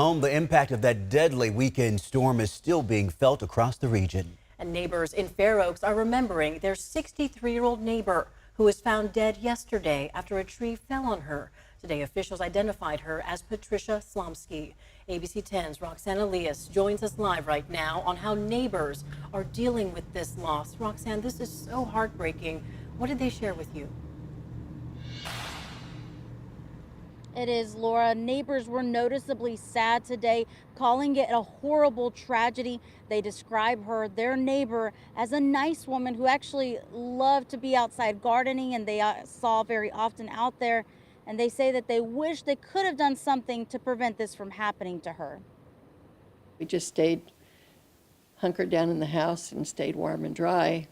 The impact of that deadly weekend storm is still being felt across the region. And neighbors in Fair Oaks are remembering their 63-year-old neighbor who was found dead yesterday after a tree fell on her. Today, officials identified her as Patricia Slomski. ABC 10's Roxanne Elias joins us live right now on how neighbors are dealing with this loss. Roxanne, this is so heartbreaking. What did they share with you? It is, Laura. Neighbors were noticeably sad today, calling it a horrible tragedy. They describe her, their neighbor, as a nice woman who actually loved to be outside gardening, and they saw very often out there. And they say that they wish they could have done something to prevent this from happening to her. We just stayed hunkered down in the house and stayed warm and dry,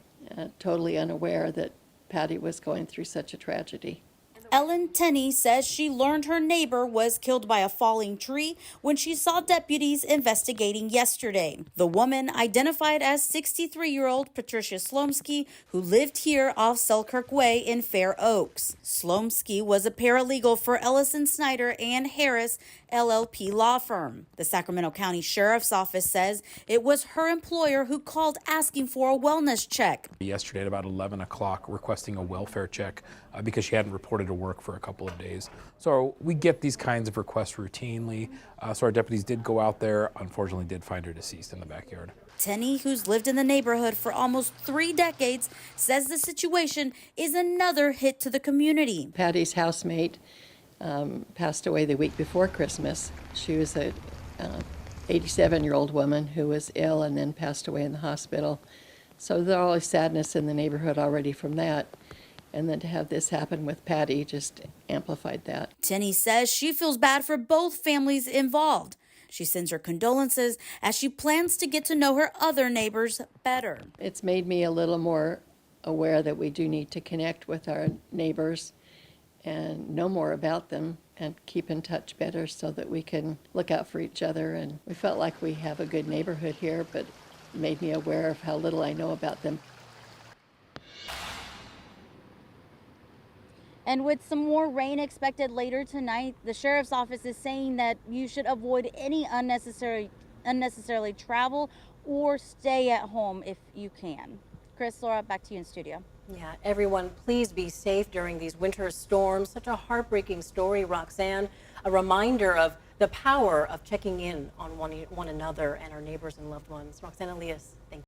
totally unaware that Patty was going through such a tragedy. Ellen Tenney says she learned her neighbor was killed by a falling tree when she saw deputies investigating yesterday. The woman, identified as 63-year-old Patricia Slomski, who lived here off Selkirk Way in Fair Oaks. Slomski was a paralegal for Ellison Snyder and Harris LLP law firm. The Sacramento County Sheriff's Office says it was her employer who called asking for a wellness check. Yesterday at about 11 o'clock requesting a welfare check because she hadn't reported to work for a couple of days. So we get these kinds of requests routinely. So our deputies did go out there, unfortunately did find her deceased in the backyard. Tenney, who's lived in the neighborhood for almost 3 decades, says the situation is another hit to the community. Patty's housemate passed away the week before Christmas. She was a 87-year-old woman who was ill and then passed away in the hospital. So there's always sadness in the neighborhood already from that. And then to have this happen with Patty just amplified that. Tenney says she feels bad for both families involved. She sends her condolences as she plans to get to know her other neighbors better. It's made me a little more aware that we do need to connect with our neighbors and know more about them and keep in touch better so that we can look out for each other. And we felt like we have a good neighborhood here, but it made me aware of how little I know about them. And with some more rain expected later tonight, the sheriff's office is saying that you should avoid any unnecessarily travel or stay at home if you can. Chris, Laura, back to you in studio. Yeah, everyone, please be safe during these winter storms. Such a heartbreaking story, Roxanne. A reminder of the power of checking in on one another and our neighbors and loved ones. Roxanne Elias, thank you.